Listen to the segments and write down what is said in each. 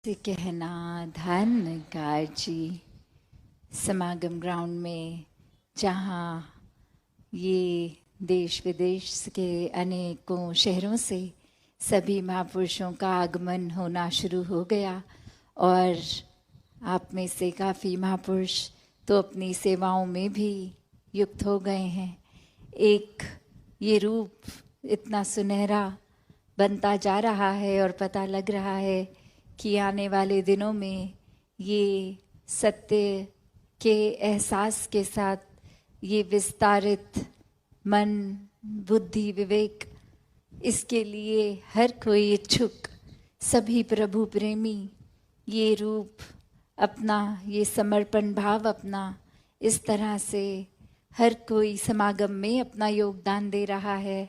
से कहना धन गाजी समागम ग्राउंड में, जहाँ ये देश विदेश के अनेकों शहरों से सभी महापुरुषों का आगमन होना शुरू हो गया। और आप में से काफ़ी महापुरुष तो अपनी सेवाओं में भी युक्त हो गए हैं। एक ये रूप इतना सुनहरा बनता जा रहा है और पता लग रहा है कि आने वाले दिनों में ये सत्य के एहसास के साथ ये विस्तारित मन, बुद्धि, विवेक, इसके लिए हर कोई इच्छुक, सभी प्रभु प्रेमी ये रूप अपना, ये समर्पण भाव अपना इस तरह से हर कोई समागम में अपना योगदान दे रहा है।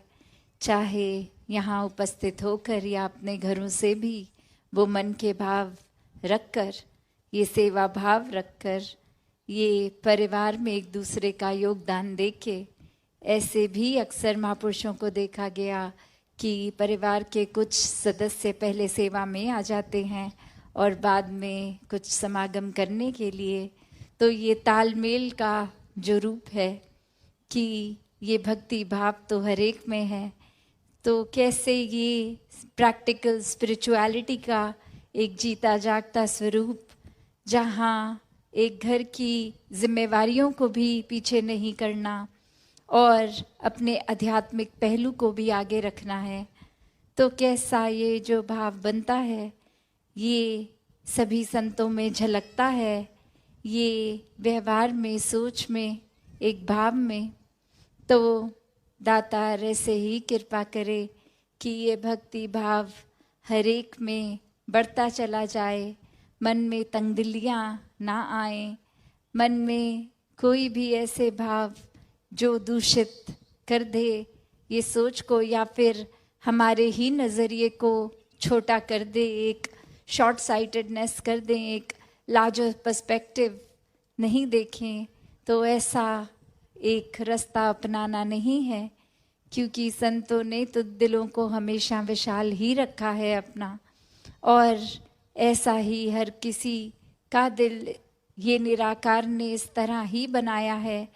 चाहे यहाँ उपस्थित होकर या अपने घरों से भी वो मन के भाव रखकर, ये सेवा भाव रखकर, ये परिवार में एक दूसरे का योगदान देके, ऐसे भी अक्सर महापुरुषों को देखा गया कि परिवार के कुछ सदस्य पहले सेवा में आ जाते हैं और बाद में कुछ समागम करने के लिए। तो ये तालमेल का जो रूप है कि ये भक्ति भाव तो हर एक में है, तो कैसे ये प्रैक्टिकल स्पिरिचुअलिटी का एक जीता जागता स्वरूप, जहाँ एक घर की जिम्मेवारियों को भी पीछे नहीं करना और अपने आध्यात्मिक पहलू को भी आगे रखना है, तो कैसा ये जो भाव बनता है ये सभी संतों में झलकता है, ये व्यवहार में, सोच में, एक भाव में। तो दातार ऐसे ही कृपा करे कि ये भक्ति भाव हर एक में बढ़ता चला जाए, मन में तंगदिलियाँ ना आए, मन में कोई भी ऐसे भाव जो दूषित कर दे ये सोच को, या फिर हमारे ही नज़रिए को छोटा कर दे, एक शॉर्ट साइटेडनेस कर दें, एक लार्जर पर्सपेक्टिव नहीं देखें। तो ऐसा एक रास्ता अपनाना नहीं है, क्योंकि संतों ने तो दिलों को हमेशा विशाल ही रखा है अपना, और ऐसा ही हर किसी का दिल ये निराकार ने इस तरह ही बनाया है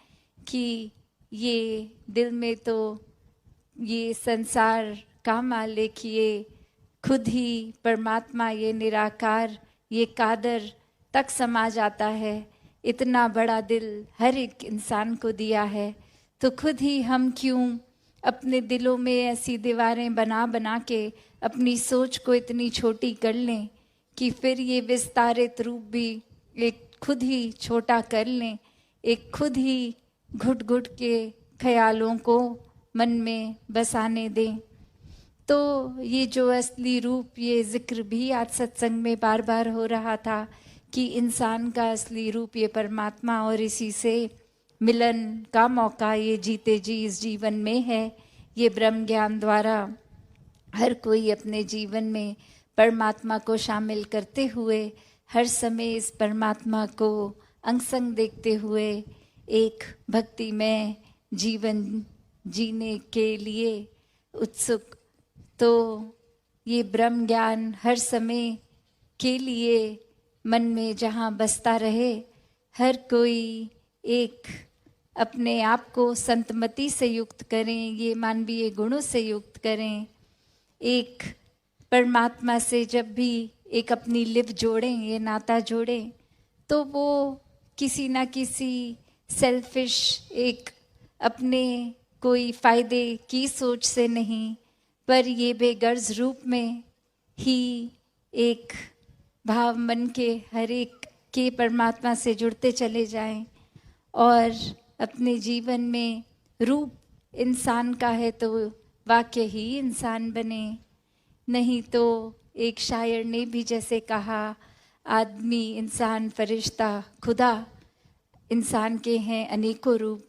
कि ये दिल में तो ये संसार का मालिक, ये खुद ही परमात्मा, ये निराकार, ये कादर तक समा जाता है। इतना बड़ा दिल हर एक इंसान को दिया है, तो खुद ही हम क्यों अपने दिलों में ऐसी दीवारें बना बना के अपनी सोच को इतनी छोटी कर लें कि फिर ये विस्तारित रूप भी एक खुद ही छोटा कर लें, एक खुद ही घुट घुट के ख्यालों को मन में बसाने दें। तो ये जो असली रूप, ये जिक्र भी आज सत्संग में बार बार हो रहा था कि इंसान का असली रूप ये परमात्मा, और इसी से मिलन का मौका ये जीते जी इस जीवन में है। ये ब्रह्म ज्ञान द्वारा हर कोई अपने जीवन में परमात्मा को शामिल करते हुए, हर समय इस परमात्मा को अंग संग देखते हुए एक भक्तिमय जीवन जीने के लिए उत्सुक। तो ये ब्रह्म ज्ञान हर समय के लिए मन में जहाँ बसता रहे, हर कोई एक अपने आप को संतमति से युक्त करें, ये मानवीय गुणों से युक्त करें, एक परमात्मा से जब भी एक अपनी लिप जोड़ें, ये नाता जोड़ें, तो वो किसी ना किसी सेल्फिश, एक अपने कोई फ़ायदे की सोच से नहीं, पर ये बेगर्ज रूप में ही एक भाव मन के हर एक के परमात्मा से जुड़ते चले जाएं, और अपने जीवन में रूप इंसान का है तो वाकई ही इंसान बने। नहीं तो एक शायर ने भी जैसे कहा, आदमी, इंसान, फरिश्ता, खुदा, इंसान के हैं अनेकों रूप,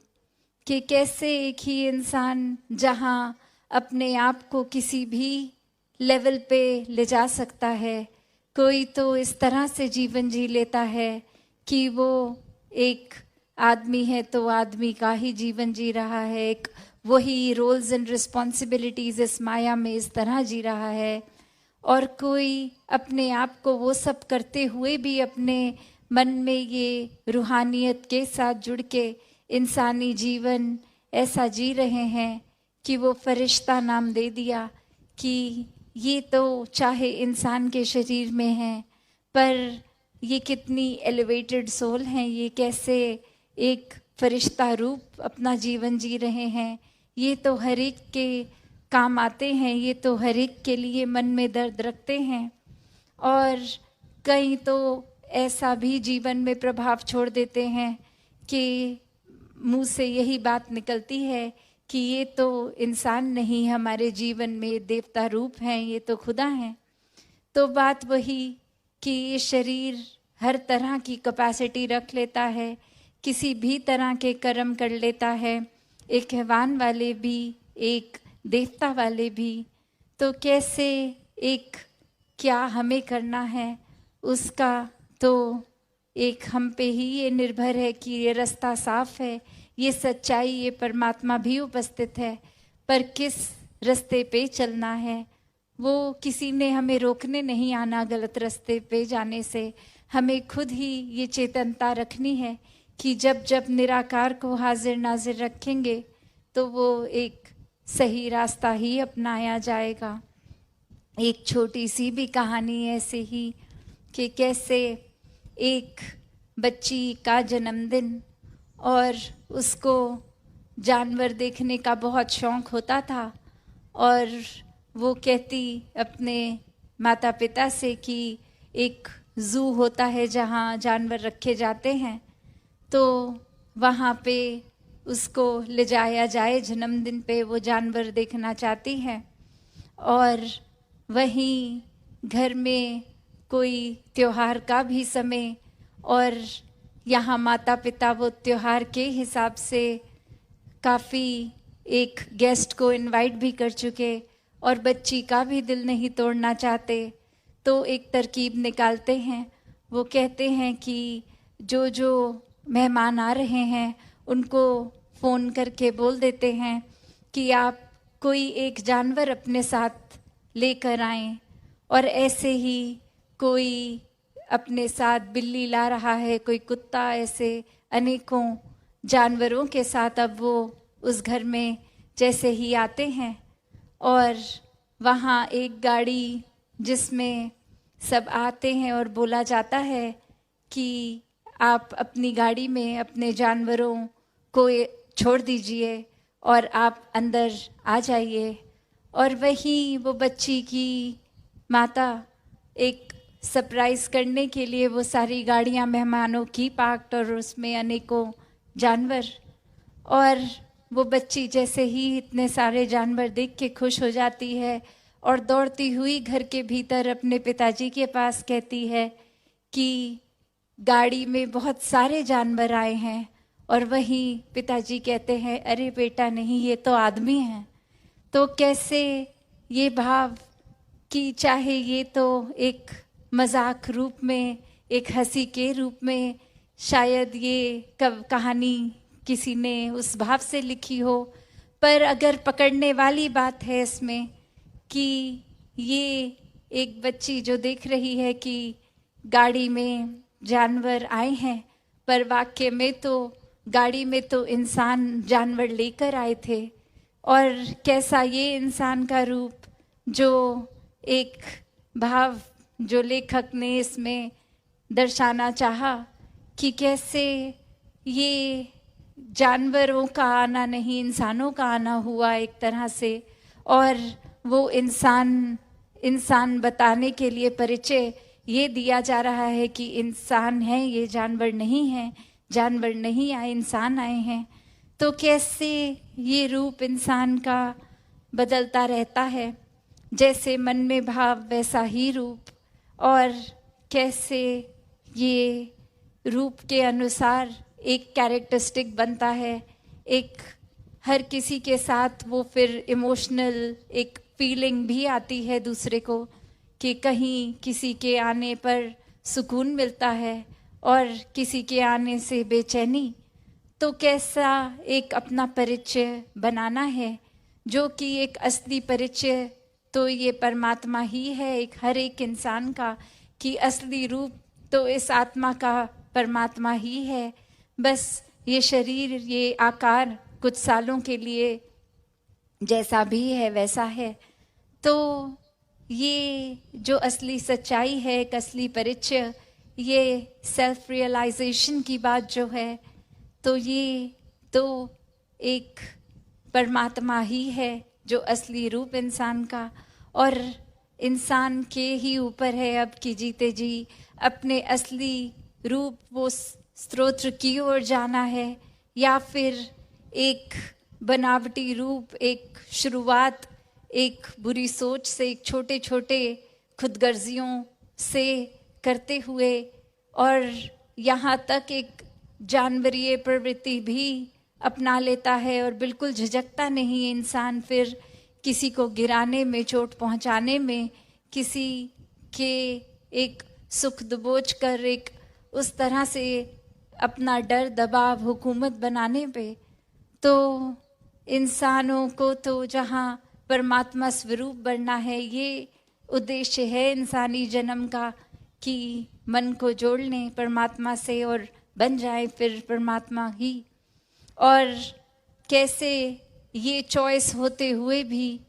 कि कैसे एक ही इंसान जहाँ अपने आप को किसी भी लेवल पे ले जा सकता है, कोई तो इस तरह से जीवन जी लेता है कि वो एक आदमी है तो आदमी का ही जीवन जी रहा है, एक वही रोल्स एंड रिस्पॉन्सिबिलिटीज इस माया में इस तरह जी रहा है। और कोई अपने आप को वो सब करते हुए भी अपने मन में ये रूहानियत के साथ जुड़ के इंसानी जीवन ऐसा जी रहे हैं कि वो फरिश्ता नाम दे दिया कि ये तो चाहे इंसान के शरीर में है, पर ये कितनी एलिवेटेड सोल हैं, ये कैसे एक फरिश्ता रूप अपना जीवन जी रहे हैं, ये तो हर एक के काम आते हैं, ये तो हर एक के लिए मन में दर्द रखते हैं। और कई तो ऐसा भी जीवन में प्रभाव छोड़ देते हैं कि मुंह से यही बात निकलती है कि ये तो इंसान नहीं, हमारे जीवन में देवता रूप हैं, ये तो खुदा हैं। तो बात वही कि ये शरीर हर तरह की कैपेसिटी रख लेता है, किसी भी तरह के कर्म कर लेता है, एक हैवान वाले भी, एक देवता वाले भी। तो कैसे एक क्या हमें करना है उसका तो एक हम पे ही ये निर्भर है कि ये रास्ता साफ है, ये सच्चाई, ये परमात्मा भी उपस्थित है, पर किस रास्ते पे चलना है वो किसी ने हमें रोकने नहीं आना। गलत रास्ते पे जाने से हमें खुद ही ये चेतनता रखनी है कि जब जब निराकार को हाजिर नाजिर रखेंगे तो वो एक सही रास्ता ही अपनाया जाएगा। एक छोटी सी भी कहानी ऐसे ही कि कैसे एक बच्ची का जन्मदिन और उसको जानवर देखने का बहुत शौक़ होता था और वो कहती अपने माता पिता से कि एक ज़ू होता है जहाँ जानवर रखे जाते हैं, तो वहाँ पे उसको ले जाया जाए, जन्मदिन पे वो जानवर देखना चाहती है। और वहीं घर में कोई त्योहार का भी समय और यहाँ माता पिता वो त्योहार के हिसाब से काफ़ी एक गेस्ट को इनवाइट भी कर चुके और बच्ची का भी दिल नहीं तोड़ना चाहते, तो एक तरकीब निकालते हैं। वो कहते हैं कि जो जो मेहमान आ रहे हैं उनको फ़ोन करके बोल देते हैं कि आप कोई एक जानवर अपने साथ लेकर आएं। और ऐसे ही कोई अपने साथ बिल्ली ला रहा है, कोई कुत्ता, ऐसे अनेकों जानवरों के साथ अब वो उस घर में जैसे ही आते हैं और वहाँ एक गाड़ी जिसमें सब आते हैं और बोला जाता है कि आप अपनी गाड़ी में अपने जानवरों को छोड़ दीजिए और आप अंदर आ जाइए। और वहीं वो बच्ची की माता एक सरप्राइज़ करने के लिए वो सारी गाड़ियां मेहमानों की पार्क्ड और उसमें अनेकों जानवर, और वो बच्ची जैसे ही इतने सारे जानवर देख के खुश हो जाती है और दौड़ती हुई घर के भीतर अपने पिताजी के पास कहती है कि गाड़ी में बहुत सारे जानवर आए हैं। और वहीं पिताजी कहते हैं, अरे बेटा नहीं, ये तो आदमी हैं। तो कैसे ये भाव कि चाहे ये तो एक मजाक रूप में, एक हंसी के रूप में शायद ये कहानी किसी ने उस भाव से लिखी हो, पर अगर पकड़ने वाली बात है इसमें कि ये एक बच्ची जो देख रही है कि गाड़ी में जानवर आए हैं, पर वाकई में तो गाड़ी में तो इंसान जानवर लेकर आए थे। और कैसा ये इंसान का रूप, जो एक भाव जो लेखक ने इसमें दर्शाना चाहा कि कैसे ये जानवरों का आना नहीं, इंसानों का आना हुआ एक तरह से। और वो इंसान बताने के लिए परिचय ये दिया जा रहा है कि इंसान है, ये जानवर नहीं है, जानवर नहीं आए, इंसान आए हैं। तो कैसे ये रूप इंसान का बदलता रहता है, जैसे मन में भाव वैसा ही रूप। और कैसे ये रूप के अनुसार एक कैरेक्टरिस्टिक बनता है, एक हर किसी के साथ वो फिर इमोशनल एक फीलिंग भी आती है दूसरे को कि कहीं किसी के आने पर सुकून मिलता है और किसी के आने से बेचैनी। तो कैसा एक अपना परिचय बनाना है जो कि एक असली परिचय तो ये परमात्मा ही है एक हर एक इंसान का, कि असली रूप तो इस आत्मा का परमात्मा ही है। बस ये शरीर, ये आकार कुछ सालों के लिए जैसा भी है वैसा है। तो ये जो असली सच्चाई है, एक असली परिचय, ये सेल्फ रियलाइजेशन की बात जो है, तो ये तो एक परमात्मा ही है जो असली रूप इंसान का, और इंसान के ही ऊपर है अब कि जीते जी अपने असली रूप वो स्रोत की ओर जाना है, या फिर एक बनावटी रूप, एक शुरुआत एक बुरी सोच से, एक छोटे छोटे खुदगर्जियों से करते हुए, और यहाँ तक एक जानवरीय प्रवृत्ति भी अपना लेता है, और बिल्कुल झिझकता नहीं इंसान फिर किसी को गिराने में, चोट पहुँचाने में, किसी के एक सुख दबोच कर एक उस तरह से अपना डर दबाव हुकूमत बनाने पे। तो इंसानों को तो जहाँ परमात्मा स्वरूप बनना है, ये उद्देश्य है इंसानी जन्म का, कि मन को जोड़ लें परमात्मा से और बन जाए फिर परमात्मा ही। और कैसे ये चॉइस होते हुए भी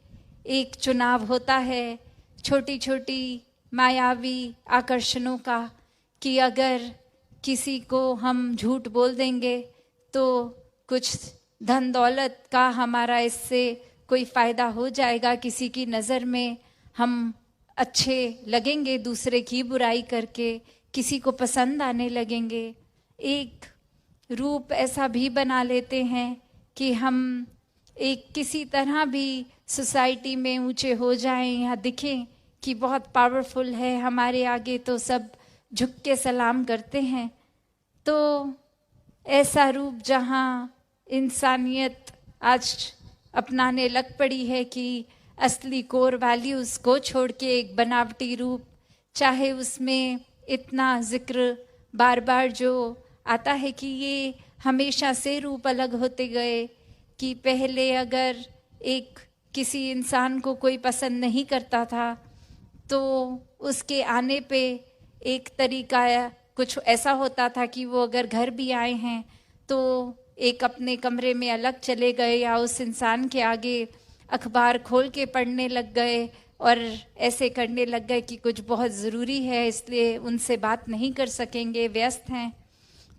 एक चुनाव होता है छोटी छोटी मायावी आकर्षणों का, कि अगर किसी को हम झूठ बोल देंगे तो कुछ धन दौलत का हमारा इससे कोई फ़ायदा हो जाएगा, किसी की नज़र में हम अच्छे लगेंगे, दूसरे की बुराई करके किसी को पसंद आने लगेंगे। एक रूप ऐसा भी बना लेते हैं कि हम एक किसी तरह भी सोसाइटी में ऊंचे हो जाएं या दिखें कि बहुत पावरफुल है, हमारे आगे तो सब झुक के सलाम करते हैं। तो ऐसा रूप जहाँ इंसानियत आज अपनाने लग पड़ी है कि असली कोर वैल्यूज़ को छोड़ के एक बनावटी रूप, चाहे उसमें इतना जिक्र बार बार जो आता है कि ये हमेशा से रूप अलग होते गए, कि पहले अगर एक किसी इंसान को कोई पसंद नहीं करता था तो उसके आने पे एक तरीका कुछ ऐसा होता था कि वो अगर घर भी आए हैं तो एक अपने कमरे में अलग चले गए, या उस इंसान के आगे अखबार खोल के पढ़ने लग गए और ऐसे करने लग गए कि कुछ बहुत ज़रूरी है इसलिए उनसे बात नहीं कर सकेंगे, व्यस्त हैं।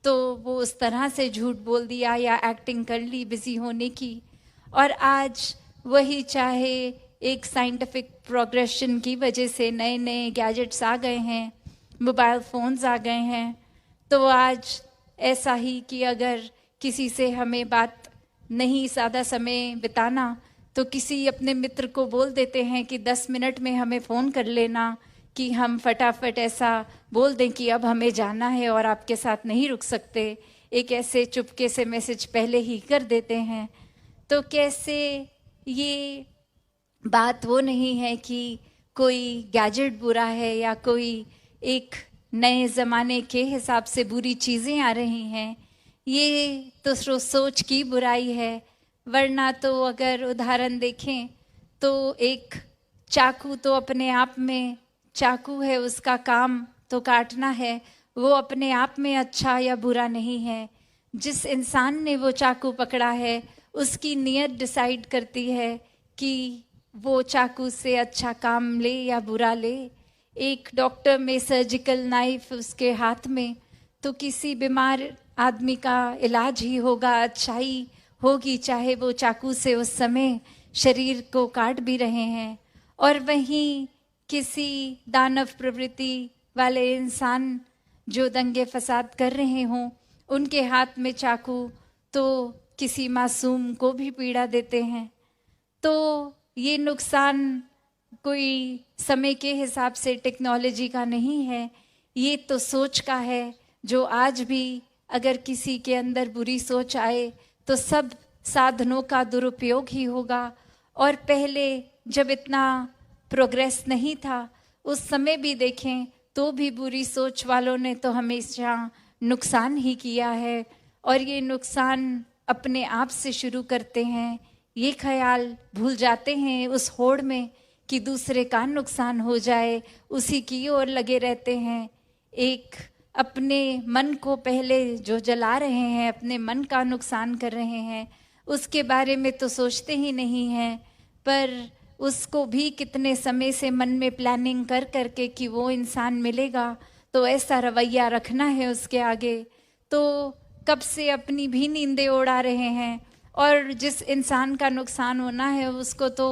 तो वो उस तरह से झूठ बोल दिया या एक्टिंग कर ली बिज़ी होने की। और आज वही, चाहे एक साइंटिफिक प्रोग्रेशन की वजह से नए नए गैजेट्स आ गए हैं, मोबाइल फ़ोन्स आ गए हैं, तो आज ऐसा ही कि अगर किसी से हमें बात नहीं ज़्यादा समय बिताना तो किसी अपने मित्र को बोल देते हैं कि 10 मिनट में हमें फ़ोन कर लेना, कि हम फटाफट ऐसा बोल दें कि अब हमें जाना है और आपके साथ नहीं रुक सकते, एक ऐसे चुपके से मैसेज पहले ही कर देते हैं। तो कैसे ये बात वो नहीं है कि कोई गैजेट बुरा है या कोई एक नए ज़माने के हिसाब से बुरी चीज़ें आ रही हैं, ये तो सोच की बुराई है। वरना तो अगर उदाहरण देखें तो एक चाकू तो अपने आप में चाकू है, उसका काम तो काटना है, वो अपने आप में अच्छा या बुरा नहीं है। जिस इंसान ने वो चाकू पकड़ा है उसकी नीयत डिसाइड करती है कि वो चाकू से अच्छा काम ले या बुरा ले। एक डॉक्टर में सर्जिकल नाइफ उसके हाथ में, तो किसी बीमार आदमी का इलाज ही होगा, अच्छाई होगी, चाहे वो चाकू से उस समय शरीर को काट भी रहे हैं। और वहीं किसी दानव प्रवृत्ति वाले इंसान जो दंगे फसाद कर रहे हों, उनके हाथ में चाकू तो किसी मासूम को भी पीड़ा देते हैं। तो ये नुकसान कोई समय के हिसाब से टेक्नोलॉजी का नहीं है, ये तो सोच का है, जो आज भी अगर किसी के अंदर बुरी सोच आए तो सब साधनों का दुरुपयोग ही होगा। और पहले जब इतना प्रोग्रेस नहीं था उस समय भी देखें तो भी बुरी सोच वालों ने तो हमेशा नुकसान ही किया है, और ये नुकसान अपने आप से शुरू करते हैं। ये ख्याल भूल जाते हैं उस होड़ में कि दूसरे का नुकसान हो जाए, उसी की ओर लगे रहते हैं। एक अपने मन को पहले जो जला रहे हैं, अपने मन का नुकसान कर रहे हैं, उसके बारे में तो सोचते ही नहीं हैं, पर उसको भी कितने समय से मन में प्लानिंग कर करके कि वो इंसान मिलेगा तो ऐसा रवैया रखना है उसके आगे, तो कब से अपनी भी नींदें उड़ा रहे हैं। और जिस इंसान का नुकसान होना है उसको तो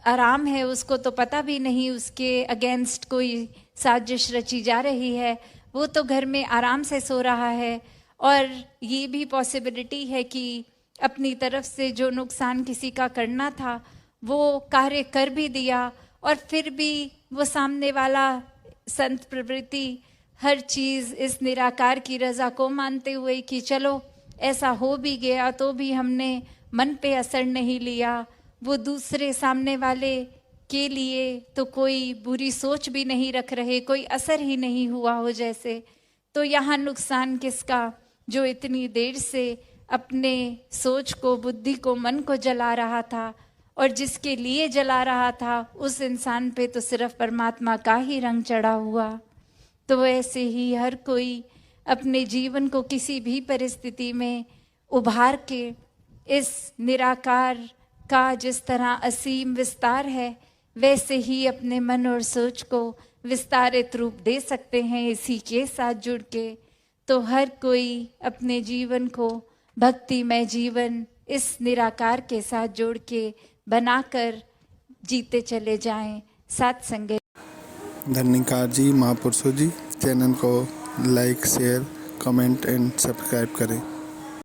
आराम है, उसको तो पता भी नहीं उसके अगेंस्ट कोई साजिश रची जा रही है, वो तो घर में आराम से सो रहा है। और ये भी पॉसिबिलिटी है कि अपनी तरफ से जो नुकसान किसी का करना था वो कार्य कर भी दिया, और फिर भी वो सामने वाला संत प्रवृत्ति हर चीज़ इस निराकार की रज़ा को मानते हुए कि चलो ऐसा हो भी गया तो भी हमने मन पे असर नहीं लिया, वो दूसरे सामने वाले के लिए तो कोई बुरी सोच भी नहीं रख रहे, कोई असर ही नहीं हुआ हो जैसे। तो यहाँ नुकसान किसका, जो इतनी देर से अपने सोच को, बुद्धि को, मन को जला रहा था, और जिसके लिए जला रहा था उस इंसान पे तो सिर्फ परमात्मा का ही रंग चढ़ा हुआ। तो ऐसे ही हर कोई अपने जीवन को किसी भी परिस्थिति में उभार के इस निराकार का जिस तरह असीम विस्तार है, वैसे ही अपने मन और सोच को विस्तारित रूप दे सकते हैं इसी के साथ जुड़ के। तो हर कोई अपने जीवन को भक्तिमय जीवन इस निराकार के साथ जोड़ के बनाकर जीते चले जाएं। साथ संगत धन्यकार जी, महापुरुषों जी। चैनल को like, share, comment and subscribe करें।